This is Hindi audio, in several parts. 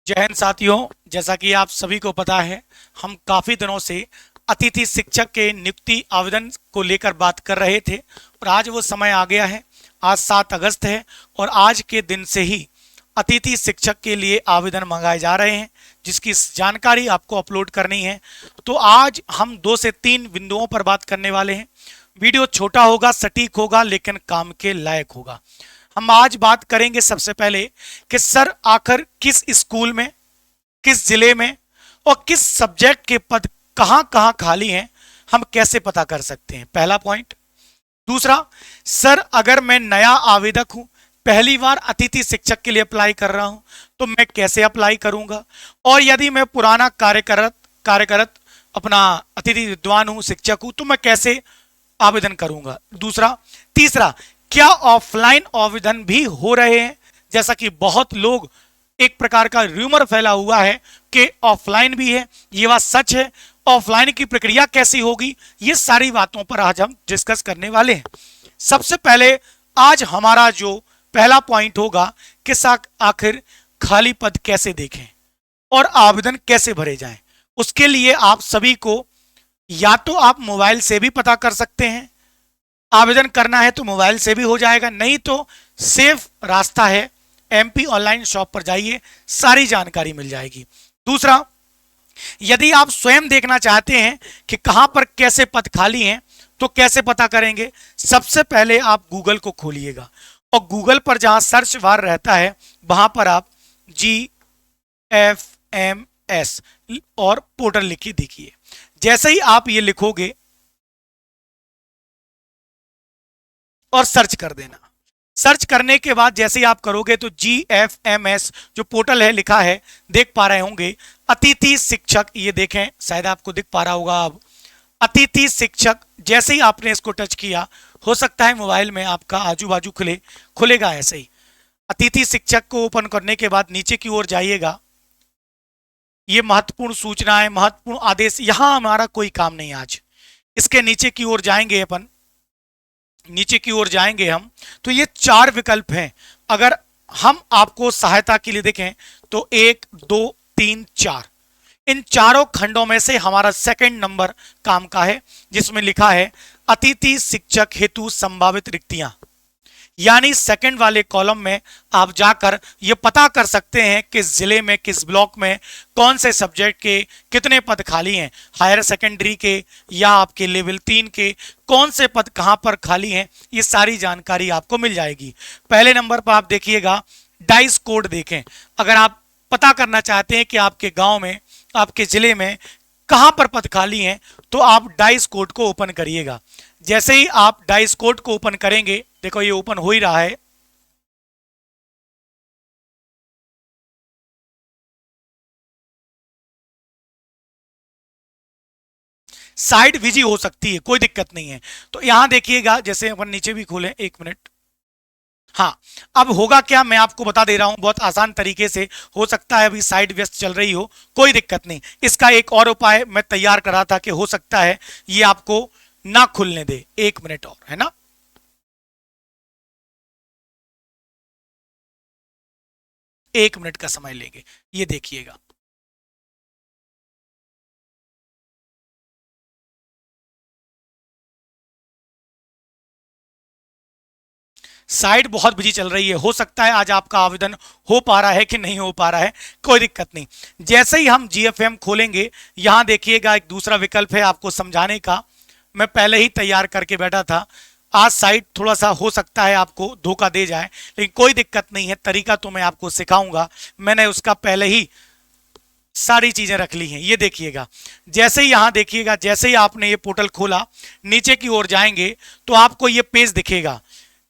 जय हिंद साथियों। जैसा कि आप सभी को पता है, हम काफ़ी दिनों से अतिथि शिक्षक के नियुक्ति आवेदन को लेकर बात कर रहे थे और आज वो समय आ गया है। आज 7 अगस्त है और आज के दिन से ही अतिथि शिक्षक के लिए आवेदन मंगाए जा रहे हैं, जिसकी जानकारी आपको अपलोड करनी है। तो आज हम 2 से 3 बिंदुओं पर बात करने वाले हैं। वीडियो छोटा होगा, सटीक होगा, लेकिन काम के लायक होगा। हम आज बात करेंगे सबसे पहले कि सर आखिर किस स्कूल में, किस जिले में और किस सब्जेक्ट के पद कहां कहां खाली हैं, हम कैसे पता कर सकते हैं, पहला पॉइंट। दूसरा, सर अगर मैं नया आवेदक हूं, पहली बार अतिथि शिक्षक के लिए अप्लाई कर रहा हूं, तो मैं कैसे अप्लाई करूंगा। और यदि मैं पुराना कार्यरत अपना अतिथि विद्वान हूं, शिक्षक हूं, तो मैं कैसे आवेदन करूंगा। दूसरा, तीसरा, क्या ऑफलाइन आवेदन भी हो रहे हैं, जैसा कि बहुत लोग, एक प्रकार का रूमर फैला हुआ है कि ऑफलाइन भी है। ये बात सच है? ऑफलाइन की प्रक्रिया कैसी होगी, ये सारी बातों पर आज हम डिस्कस करने वाले हैं। सबसे पहले आज हमारा जो पहला पॉइंट होगा कि आखिर खाली पद कैसे देखें और आवेदन कैसे भरे जाएं। उसके लिए आप सभी को या तो आप मोबाइल से भी पता कर सकते हैं, आवेदन करना है तो मोबाइल से भी हो जाएगा, नहीं तो सेफ रास्ता है, एमपी ऑनलाइन शॉप पर जाइए, सारी जानकारी मिल जाएगी। दूसरा, यदि आप स्वयं देखना चाहते हैं कि कहां पर कैसे पद खाली हैं, तो कैसे पता करेंगे। सबसे पहले आप गूगल को खोलिएगा और गूगल पर जहां सर्च बार रहता है, वहां पर आप GFMS और पोर्टल लिखिए। देखिए, जैसे ही आप ये लिखोगे और सर्च कर देना, सर्च करने के बाद जैसे ही आप करोगे तो GFMS जो पोर्टल है लिखा है, देख पा रहे होंगे, अतिथि शिक्षक। ये देखें, शायद आपको दिख पा रहा होगा अब, अतिथि शिक्षक। जैसे ही आपने इसको टच किया, हो सकता है मोबाइल में आपका आजू बाजू खुलेगा ऐसे ही। अतिथि शिक्षक को ओपन करने के बाद नीचे की ओर जाइएगा। ये महत्वपूर्ण सूचनाएं, महत्वपूर्ण आदेश, यहां हमारा कोई काम नहीं आज। इसके नीचे की ओर जाएंगे अपन, नीचे की ओर जाएंगे हम, तो ये 4 विकल्प हैं। अगर हम आपको सहायता के लिए देखें तो 1 2 3 4, इन चारों खंडों में से हमारा सेकंड नंबर काम का है, जिसमें लिखा है अतिथि शिक्षक हेतु संभावित रिक्तियां। यानी सेकंड वाले कॉलम में आप जाकर ये पता कर सकते हैं किस जिले में, किस ब्लॉक में, कौन से सब्जेक्ट के कितने पद खाली हैं, हायर सेकेंडरी के या आपके लेवल 3 के, कौन से पद कहां पर खाली हैं, ये सारी जानकारी आपको मिल जाएगी। पहले नंबर पर आप देखिएगा डाइस कोड देखें। अगर आप पता करना चाहते हैं कि आपके गांव में, आपके जिले में कहां पर पद खाली हैं, तो आप डाइस कोड को ओपन करिएगा। जैसे ही आप डाइस कोड को ओपन करेंगे, देखो ये ओपन हो ही रहा है, साइट विजी हो सकती है, कोई दिक्कत नहीं है। तो यहां देखिएगा, जैसे अपन नीचे भी खोलें, 1 मिनट। हाँ, अब होगा क्या, मैं आपको बता दे रहा हूं बहुत आसान तरीके से। हो सकता है अभी साइट व्यस्त चल रही हो, कोई दिक्कत नहीं। इसका एक और उपाय मैं तैयार कर रहा था कि हो सकता है ये आपको ना खुलने दे। 1 मिनट और है ना, 1 मिनट का समय लेंगे, ये देखिएगा। साइट बहुत बिजी चल रही है, हो सकता है आज आपका आवेदन हो पा रहा है कि नहीं हो पा रहा है, कोई दिक्कत नहीं। जैसे ही हम GFM खोलेंगे, यहां देखिएगा एक दूसरा विकल्प है आपको समझाने का, मैं पहले ही तैयार करके बैठा था। आज साइट थोड़ा सा हो सकता है आपको धोखा दे जाए, लेकिन कोई दिक्कत नहीं है, तरीका तो मैं आपको सिखाऊंगा। मैंने उसका पहले ही सारी चीजें रख ली हैं। ये देखिएगा, जैसे ही यहां देखिएगा, जैसे ही आपने ये पोर्टल खोला, नीचे की ओर जाएंगे तो आपको ये पेज दिखेगा।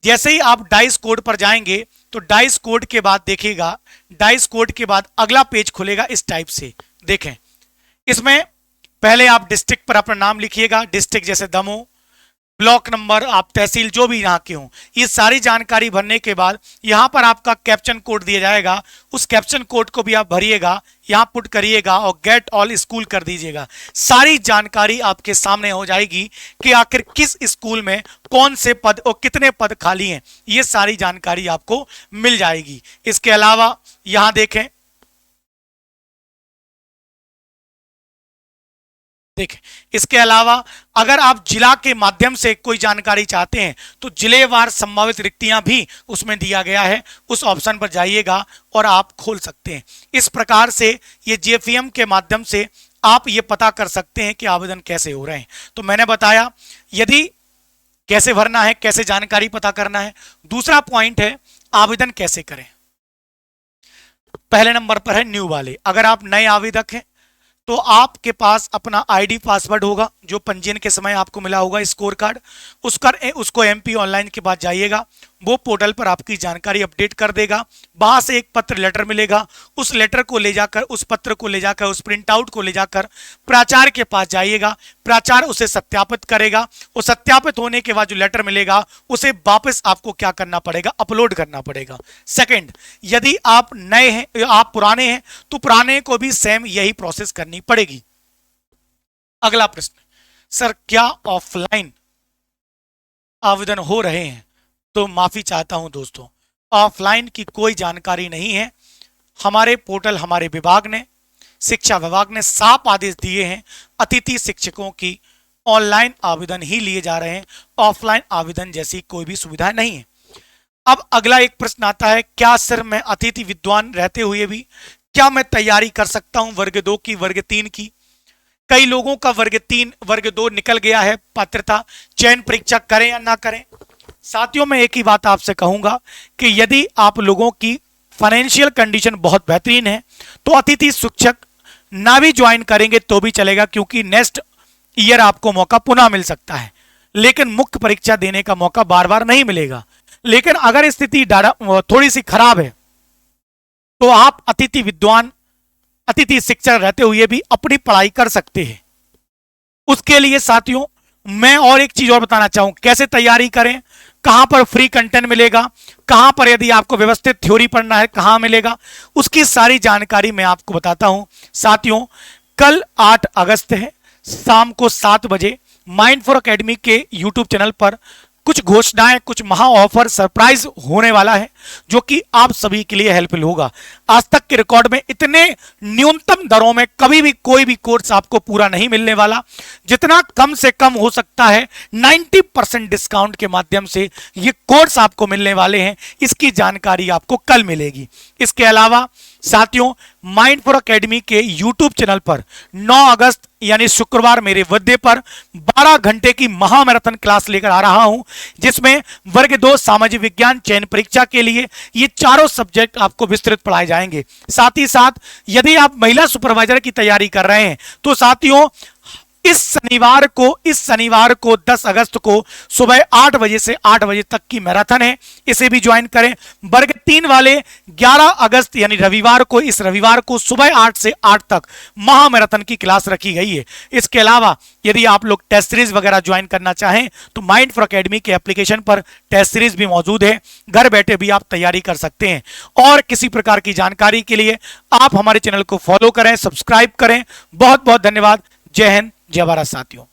जैसे ही आप डाइस कोड पर जाएंगे तो डाइस कोड के बाद देखिएगा, डाइस कोड के बाद अगला पेज खुलेगा इस टाइप से। देखें, इसमें पहले आप डिस्ट्रिक्ट पर अपना नाम लिखिएगा, डिस्ट्रिक्ट जैसे दमोह, ब्लॉक नंबर, आप तहसील जो भी यहाँ के हों, ये सारी जानकारी भरने के बाद यहाँ पर आपका कैप्चन कोड दिया जाएगा। उस कैप्चन कोड को भी आप भरिएगा, यहाँ पुट करिएगा और गेट ऑल स्कूल कर दीजिएगा। सारी जानकारी आपके सामने हो जाएगी कि आखिर किस स्कूल में कौन से पद और कितने पद खाली हैं, ये सारी जानकारी आपको मिल जाएगी। इसके अलावा यहाँ देखें, देखें, इसके अलावा अगर आप जिला के माध्यम से कोई जानकारी चाहते हैं तो जिलेवार संभावित रिक्तियां भी उसमें दिया गया है, उस ऑप्शन पर जाइएगा और आप खोल सकते हैं। इस प्रकार से ये जेफीएम के माध्यम से आप ये पता कर सकते हैं कि आवेदन कैसे हो रहे हैं। तो मैंने बताया यदि कैसे भरना है, कैसे जानकारी पता करना है। दूसरा पॉइंट है आवेदन कैसे करें। पहले नंबर पर है न्यू वाले। अगर आप नए आवेदक हैं तो आपके पास अपना आईडी पासवर्ड होगा जो पंजीयन के समय आपको मिला होगा, स्कोर कार्ड, उसको एमपी ऑनलाइन के बाद जाइएगा, वो पोर्टल पर आपकी जानकारी अपडेट कर देगा। वहां से एक पत्र लेटर मिलेगा, उस लेटर को ले जाकर, उस पत्र को ले जाकर, उस प्रिंट आउट को ले जाकर प्राचार्य के पास जाइएगा। प्राचार्य उसे सत्यापित करेगा। वो सत्यापित होने के बाद जो लेटर मिलेगा उसे वापस आपको क्या करना पड़ेगा, अपलोड करना पड़ेगा। सेकंड, यदि आप नए हैं, आप पुराने हैं तो पुराने को भी सेम यही प्रोसेस करनी पड़ेगी। अगला प्रश्न, सर क्या ऑफलाइन आवेदन हो रहे हैं? तो माफी चाहता हूं दोस्तों, ऑफलाइन की कोई जानकारी नहीं है। हमारे पोर्टल, हमारे विभाग ने, शिक्षा विभाग ने साफ आदेश दिए हैं अतिथि शिक्षकों की ऑनलाइन आवेदन ही लिए जा रहे हैं, ऑफलाइन आवेदन जैसी कोई भी सुविधा नहीं है। अब अगला एक प्रश्न आता है, क्या सिर्फ मैं अतिथि विद्वान रहते हुए भी क्या मैं तैयारी कर सकता हूं वर्ग 2 की, वर्ग 3 की? कई लोगों का वर्ग 3, वर्ग 2 निकल गया है पात्रता, चयन परीक्षा करें या ना करें? साथियों, मैं एक ही बात आपसे कहूंगा कि यदि आप लोगों की फाइनेंशियल कंडीशन बहुत बेहतरीन है तो अतिथि शिक्षक ना भी ज्वाइन करेंगे तो भी चलेगा, क्योंकि नेक्स्ट ईयर आपको मौका पुनः मिल सकता है, लेकिन मुख्य परीक्षा देने का मौका बार बार नहीं मिलेगा। लेकिन अगर स्थिति थोड़ी सी खराब है तो आप अतिथि विद्वान, अतिथि शिक्षक रहते हुए भी अपनी पढ़ाई कर सकते हैं। उसके लिए साथियों मैं और एक चीज और बताना चाहूं, कैसे तैयारी करें, कहां पर फ्री कंटेंट मिलेगा, कहां पर यदि आपको व्यवस्थित थ्योरी पढ़ना है कहां मिलेगा, उसकी सारी जानकारी मैं आपको बताता हूं। साथियों, कल 8 अगस्त है, शाम को 7 बजे माइंड4 एकेडमी के यूट्यूब चैनल पर कुछ घोषणाएं, कुछ महा ऑफर सरप्राइज होने वाला है जो कि आप सभी के लिए हेल्पफुल होगा। आज तक के रिकॉर्ड में इतने न्यूनतम दरों में कभी भी कोई भी कोर्स आपको पूरा नहीं मिलने वाला। जितना कम से कम हो सकता है 90% डिस्काउंट के माध्यम से ये कोर्स आपको मिलने वाले हैं। इसकी जानकारी आपको कल मिलेगी। इसके अलावा साथियों, माइंड4 एकेडमी के यूट्यूब चैनल पर 9 अगस्त यानी शुक्रवार मेरे बर्थडे पर 12 घंटे की महामैराथन क्लास लेकर आ रहा हूं, जिसमें वर्ग 2 सामाजिक विज्ञान चयन परीक्षा के लिए ये चारों सब्जेक्ट आपको विस्तृत पढ़ाए जाएंगे। साथ ही साथ यदि आप महिला सुपरवाइजर की तैयारी कर रहे हैं तो साथियों इस शनिवार को 10 अगस्त को सुबह 8 बजे से 8 बजे तक की मैराथन है, इसे भी ज्वाइन करें। वर्ग 3 वाले 11 अगस्त यानी रविवार को, इस रविवार को सुबह 8 से 8 तक महामैराथन की क्लास रखी गई है। इसके अलावा यदि आप लोग टेस्ट सीरीज वगैरह ज्वाइन करना चाहें तो माइंड4 एकेडमी के एप्लीकेशन पर टेस्ट सीरीज भी मौजूद है, घर बैठे भी आप तैयारी कर सकते हैं। और किसी प्रकार की जानकारी के लिए आप हमारे चैनल को फॉलो करें, सब्सक्राइब करें। बहुत बहुत धन्यवाद। जय हिंद, जय भारत साथियों।